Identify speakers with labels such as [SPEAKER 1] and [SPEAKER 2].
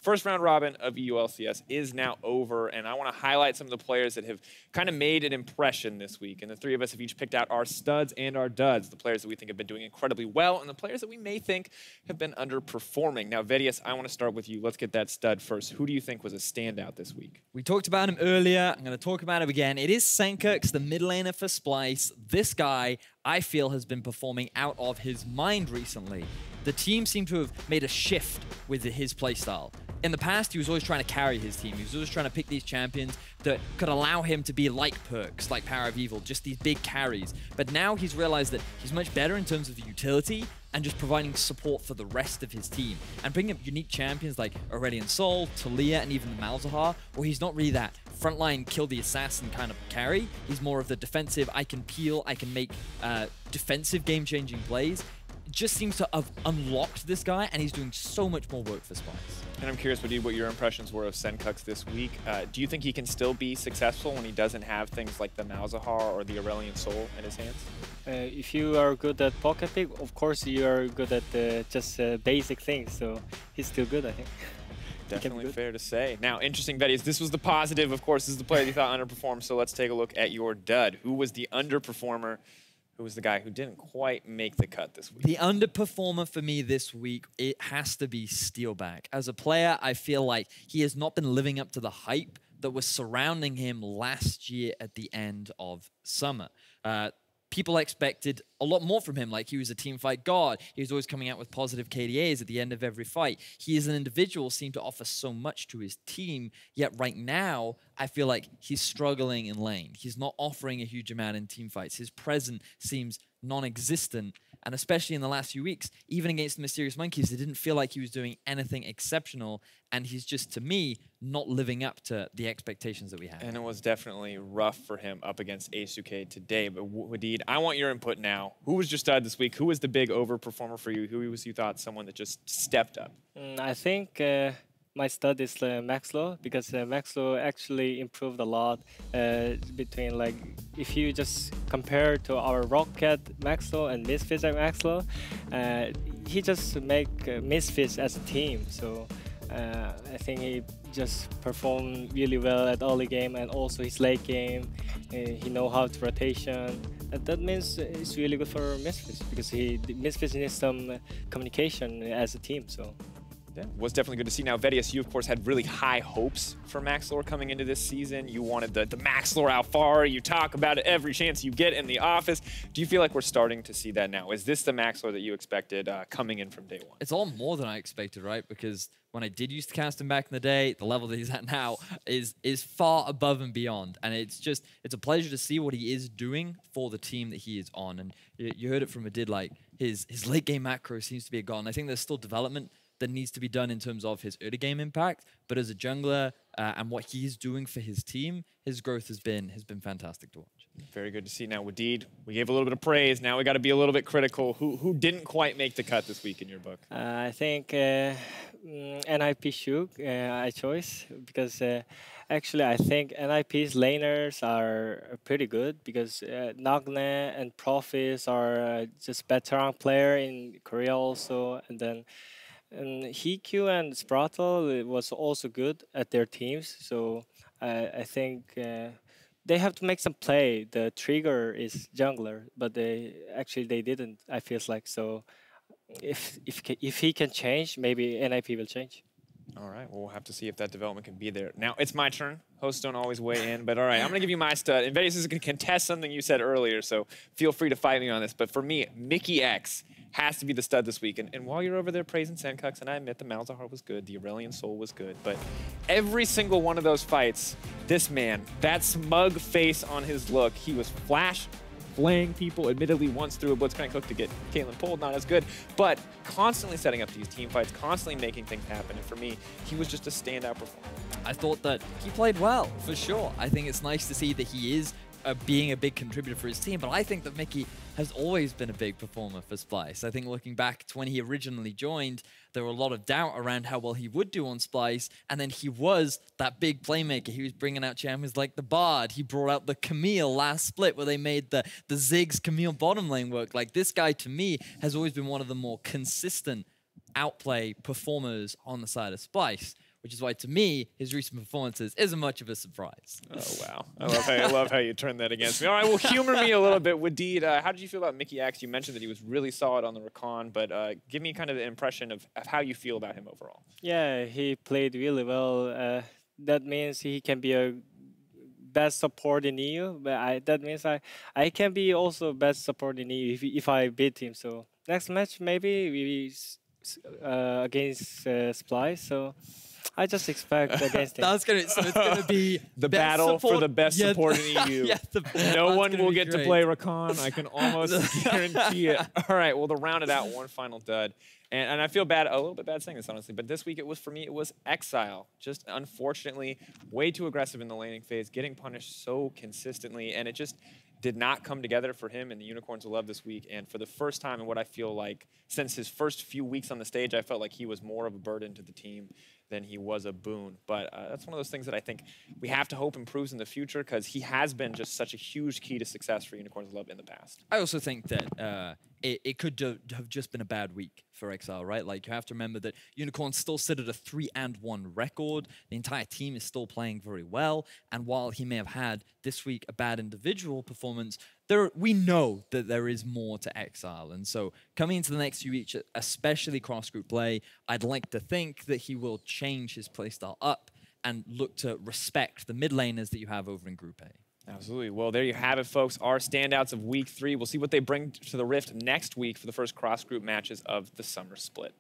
[SPEAKER 1] First round robin of EULCS is now over, and I want to highlight some of the players that have kind of made an impression this week. And the three of us have each picked out our studs and our duds, the players that we think have been doing incredibly well, and the players that we may think have been underperforming. Now, Vedius, I want to start with you. Let's get that stud first. Who do you think was a standout this week?
[SPEAKER 2] We talked about him earlier. I'm going to talk about him again. It is Senkirks, the mid laner for Splyce. This guy, I feel, has been performing out of his mind recently. The team seemed to have made a shift with his playstyle. In the past, he was always trying to carry his team. He was always trying to pick these champions that could allow him to be like Perks, like Power of Evil, just these big carries. But now he's realized that he's much better in terms of utility and just providing support for the rest of his team. And bringing up unique champions like Aurelion Sol, Talia, and even the Malzahar, where he's not really that frontline kill the assassin kind of carry. He's more of the defensive, I can peel, I can make defensive game-changing plays. Just seems to have unlocked this guy, and he's doing so much more work for Splyce.
[SPEAKER 1] And I'm curious, Wadid, what your impressions were of Senkirks this week. Do you think he can still be successful when he doesn't have things like the Malzahar or the Aurelion Sol in his hands?
[SPEAKER 3] If you are good at pocket pick, of course you are good at just basic things, so he's still good, I think.
[SPEAKER 1] Definitely fair to say. Now, interesting, Vedius, this was the positive, of course. This is the player you thought underperformed, so let's take a look at your dud. Who was the underperformer? Who was the guy who didn't quite make the cut this week?
[SPEAKER 2] The underperformer for me this week, it has to be Steelback. As a player, I feel like he has not been living up to the hype that was surrounding him last year at the end of summer. People expected a lot more from him, like he was a teamfight god. He was always coming out with positive KDAs at the end of every fight. He as an individual seemed to offer so much to his team, yet right now, I feel like he's struggling in lane. He's not offering a huge amount in teamfights. His presence seems non-existent, and especially in the last few weeks, even against the Mysterious Monkeys, it didn't feel like he was doing anything exceptional, and he's just, to me, not living up to the expectations that we had.
[SPEAKER 1] And it was definitely rough for him up against Asuke today. But Wadid, I want your input now. Who was your stud this week? Who was the big overperformer for you? Who was, you thought, someone that just stepped up?
[SPEAKER 3] I think my stud is Maxlow, because Maxlow actually improved a lot between, like, if you just compare to our Rocket Maxlow and Misfits Maxlow, he just make Misfits as a team. So I think he just performed really well at early game, and also his late game. He know how to rotation. And that means it's really good for Misfits, because Misfits needs some communication as a team. So.
[SPEAKER 1] Yeah, was definitely good to see. Now, Vedius, you, of course, had really high hopes for Maxlore coming into this season. You wanted the Maxlore Alfara. You talk about it every chance you get in the office. Do you feel like we're starting to see that now? Is this the Maxlore that you expected coming in from day one?
[SPEAKER 2] It's all more than I expected, right? Because when I did used to cast him back in the day, the level that he's at now is far above and beyond. And it's a pleasure to see what he is doing for the team that he is on. And you heard it from Adid, like his late game macro seems to be a god. And I think there's still development that needs to be done in terms of his early game impact, but as a jungler and what he's doing for his team, his growth has been fantastic to watch.
[SPEAKER 1] Very good to see. Now, Wadid, we gave a little bit of praise. Now we got to be a little bit critical. Who didn't quite make the cut this week in your book?
[SPEAKER 3] I think NIP Shug I chose, because actually I think NIP's laners are pretty good, because Nagne and Profis are just veteran player in Korea also, and then Hikyu and Spratle was also good at their teams, so I think they have to make some play. The trigger is jungler, but they didn't. I feels like so. If he can change, maybe NIP will change.
[SPEAKER 1] All right, well, we'll have to see if that development can be there. Now, it's my turn. Hosts don't always weigh in, but all right, I'm going to give you my stud. And Vedius is going to contest something you said earlier, so feel free to fight me on this. But for me, Mickey X has to be the stud this week. And while you're over there praising Senkirks, and I admit the Malzahar was good, the Aurelion Sol was good, but every single one of those fights, this man, that smug face on his look, he was flaying people, admittedly once through a Blitzcrank hook to get Caitlyn pulled, not as good, but constantly setting up these team fights, constantly making things happen, and for me, he was just a standout performer.
[SPEAKER 2] I thought that he played well, for sure. I think it's nice to see that he is being a big contributor for his team, but I think that Mickey has always been a big performer for Splyce. I think looking back to when he originally joined, there were a lot of doubt around how well he would do on Splyce, and then he was that big playmaker. He was bringing out champions like the Bard. He brought out the Camille last split where they made the Ziggs Camille bottom lane work. Like, this guy, to me, has always been one of the more consistent outplay performers on the side of Splyce. which is why, to me, his recent performances isn't much of a surprise.
[SPEAKER 1] Oh, wow. I love how you turned that against me. All right, well, humor me a little bit. Wadid, how did you feel about Mickey X? You mentioned that he was really solid on the recon, but give me kind of the impression of how you feel about him overall.
[SPEAKER 3] Yeah, he played really well. That means he can be a best support in EU, but that means I can be also best support in EU if I beat him. So next match maybe against Splice. So I just expect against him.
[SPEAKER 2] So it's gonna be
[SPEAKER 1] the battle for the best support in EU.
[SPEAKER 2] Yeah,
[SPEAKER 1] no one will get to play Rakan. I can almost guarantee it. All right, well, to round it out, one final dud. And I feel bad, a little bit bad saying this, honestly, but this week for me, it was Exile. Just unfortunately, way too aggressive in the laning phase, getting punished so consistently, and it just did not come together for him and the Unicorns of Love this week. And for the first time in what I feel like since his first few weeks on the stage, I felt like he was more of a burden to the team than he was a boon. But that's one of those things that I think we have to hope improves in the future, because he has been just such a huge key to success for Unicorns of Love in the past.
[SPEAKER 2] I also think that it could have just been a bad week for Exile, right? Like, you have to remember that Unicorns still sit at a 3-1 record. The entire team is still playing very well. And while he may have had this week a bad individual performance, we know that there is more to Exile. And so coming into the next few weeks, especially cross-group play, I'd like to think that he will change his playstyle up and look to respect the mid laners that you have over in Group A.
[SPEAKER 1] Absolutely. Well, there you have it, folks. Our standouts of Week 3. We'll see what they bring to the Rift next week for the first cross-group matches of the summer split.